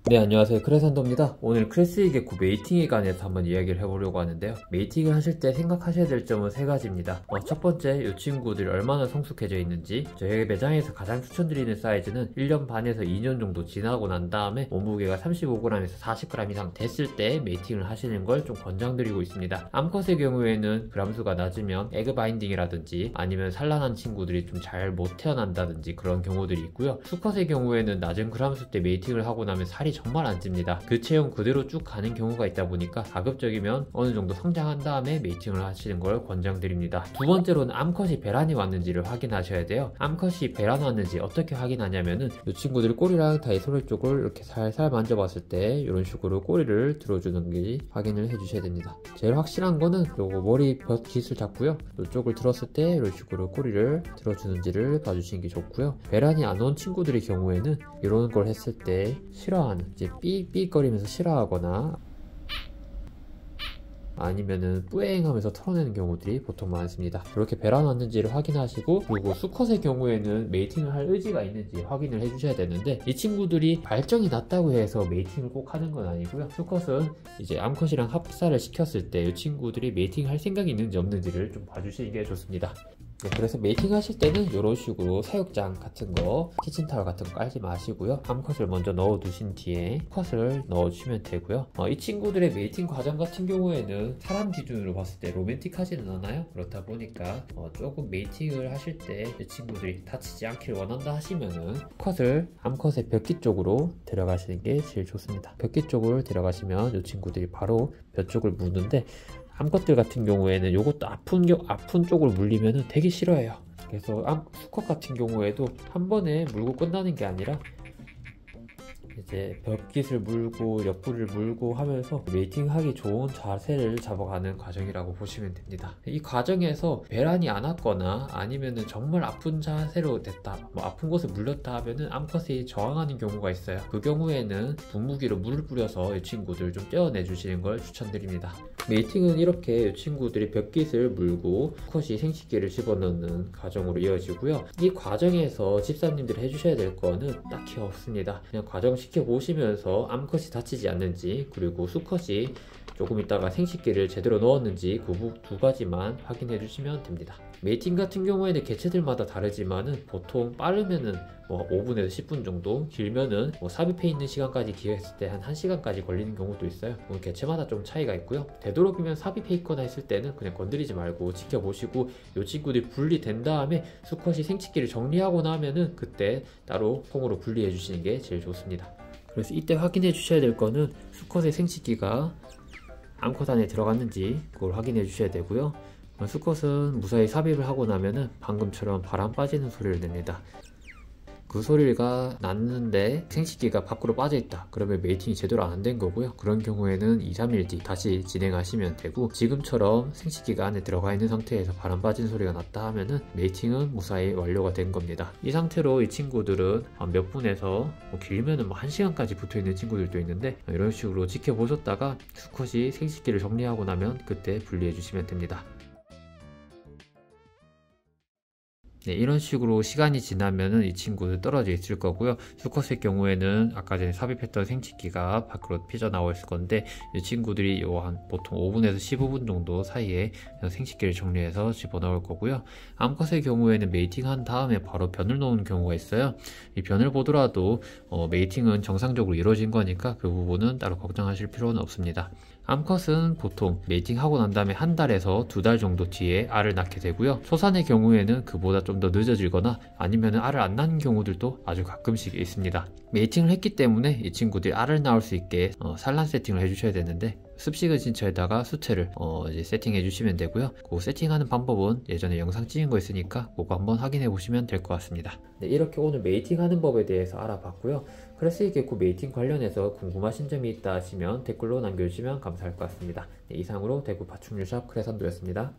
네, 안녕하세요. 크레산도입니다. 오늘 크레스이 개코 메이팅에 관해서 한번 이야기를 해보려고 하는데요. 메이팅을 하실 때 생각하셔야 될 점은 세 가지입니다. 첫 번째, 이 친구들이 얼마나 성숙해져 있는지. 저희 매장에서 가장 추천드리는 사이즈는 1년 반에서 2년 정도 지나고 난 다음에 몸무게가 35g에서 40g 이상 됐을 때 메이팅을 하시는 걸 좀 권장드리고 있습니다. 암컷의 경우에는 그람수가 낮으면 에그 바인딩이라든지 아니면 산란한 친구들이 좀 잘 못 태어난다든지 그런 경우들이 있고요. 수컷의 경우에는 낮은 그람수 때 메이팅을 하고 나면 살이 정말 안 찝니다. 그 체형 그대로 쭉 가는 경우가 있다 보니까 가급적이면 어느 정도 성장한 다음에 메이팅을 하시는 걸 권장드립니다. 두 번째로는 암컷이 배란이 왔는지를 확인하셔야 돼요. 암컷이 배란 왔는지 어떻게 확인하냐면은 이 친구들 꼬리랑 다이소리 쪽을 이렇게 살살 만져봤을 때 이런 식으로 꼬리를 들어주는 게 확인을 해주셔야 됩니다. 제일 확실한 거는 요거 머리 깃을 잡고요. 이쪽을 들었을 때 이런 식으로 꼬리를 들어주는지를 봐주시는 게 좋고요. 배란이 안 온 친구들의 경우에는 이런 걸 했을 때 싫어하는, 이제 삐삐거리면서 싫어하거나 아니면은 뿌앵 하면서 털어내는 경우들이 보통 많습니다. 이렇게 배란 왔는지를 확인하시고, 그리고 수컷의 경우에는 메이팅을 할 의지가 있는지 확인을 해주셔야 되는데, 이 친구들이 발정이 났다고 해서 메이팅을 꼭 하는 건 아니고요. 수컷은 이제 암컷이랑 합사를 시켰을 때 이 친구들이 메이팅 할 생각이 있는지 없는지를 좀 봐주시는 게 좋습니다. 네, 그래서 메이팅 하실 때는 이런 식으로 사육장 같은 거, 키친타월 같은 거 깔지 마시고요. 암컷을 먼저 넣어 두신 뒤에 컷을 넣어 주시면 되고요. 이 친구들의 메이팅 과정 같은 경우에는 사람 기준으로 봤을 때 로맨틱하지는 않아요. 그렇다 보니까 조금 메이팅을 하실 때 이 친구들이 다치지 않길 원한다 하시면은 컷을 암컷의 벽기 쪽으로 데려가시는 게 제일 좋습니다. 벽기 쪽을 데려가시면 이 친구들이 바로 벽 쪽을 무는데, 암컷들 같은 경우에는 이것도 아픈 쪽을 물리면 되게 싫어해요. 그래서 수컷 같은 경우에도 한 번에 물고 끝나는 게 아니라 이제 벽깃을 물고 옆구리를 물고 하면서 메이팅하기 좋은 자세를 잡아가는 과정이라고 보시면 됩니다. 이 과정에서 배란이 안 왔거나 아니면은 정말 아픈 자세로 됐다, 아픈 곳에 물렸다 하면은 암컷이 저항하는 경우가 있어요. 그 경우에는 분무기로 물을 뿌려서 이 친구들 좀 떼어내 주시는 걸 추천드립니다. 메이팅은 이렇게 이 친구들이 벽깃을 물고 컷이 생식기를 집어넣는 과정으로 이어지고요. 이 과정에서 집사님들이 해주셔야 될 거는 딱히 없습니다. 그냥 과정 지켜보시면서 암컷이 다치지 않는지, 그리고 수컷이 조금 있다가 생식기를 제대로 넣었는지 그 두 가지만 확인해 주시면 됩니다. 메이팅 같은 경우에는 개체들마다 다르지만은 보통 빠르면은 5분에서 10분 정도, 길면은 삽입해 있는 시간까지 기획했을 때 한 1시간까지 걸리는 경우도 있어요. 개체마다 좀 차이가 있고요. 되도록이면 삽입해 있거나 했을 때는 그냥 건드리지 말고 지켜보시고, 요 친구들이 분리된 다음에 수컷이 생식기를 정리하고 나면은 그때 따로 통으로 분리해 주시는 게 제일 좋습니다. 그래서 이때 확인해 주셔야 될 거는 수컷의 생식기가 암컷 안에 들어갔는지 그걸 확인해 주셔야 되고요. 수컷은 무사히 삽입을 하고 나면은 방금처럼 바람 빠지는 소리를 냅니다. 그 소리가 났는데 생식기가 밖으로 빠져 있다 그러면 메이팅이 제대로 안 된 거고요. 그런 경우에는 2-3일 뒤 다시 진행하시면 되고, 지금처럼 생식기가 안에 들어가 있는 상태에서 바람 빠진 소리가 났다 하면은 메이팅은 무사히 완료가 된 겁니다. 이 상태로 이 친구들은 몇 분에서 길면은 1시간까지 붙어 있는 친구들도 있는데, 이런 식으로 지켜보셨다가 수컷이 생식기를 정리하고 나면 그때 분리해 주시면 됩니다. 네, 이런 식으로 시간이 지나면은 이 친구는 떨어져 있을 거고요. 수컷의 경우에는 아까 전에 삽입했던 생식기가 밖으로 삐져나와 있을 건데, 이 친구들이 한 보통 5분에서 15분 정도 사이에 생식기를 정리해서 집어넣을 거고요. 암컷의 경우에는 메이팅한 다음에 바로 변을 놓는 경우가 있어요. 이 변을 보더라도 메이팅은 정상적으로 이루어진 거니까 그 부분은 따로 걱정하실 필요는 없습니다. 암컷은 보통 메이팅하고 난 다음에 1달에서 2달 정도 뒤에 알을 낳게 되고요. 소산의 경우에는 그보다 좀 더 늦어지거나 아니면 알을 안 낳는 경우들도 아주 가끔씩 있습니다. 메이팅을 했기 때문에 이 친구들이 알을 낳을 수 있게 산란 세팅을 해주셔야 되는데, 습식을 진처에다가 수채를 이제 세팅해 주시면 되고요. 그 세팅하는 방법은 예전에 영상 찍은 거 있으니까 그거 한번 확인해 보시면 될 것 같습니다. 네, 이렇게 오늘 메이팅 하는 법에 대해서 알아봤고요. 크레스이 개코 메이팅 관련해서 궁금하신 점이 있다 하시면 댓글로 남겨주시면 감사할 것 같습니다. 네, 이상으로 대구 파충류샵 크레산도였습니다.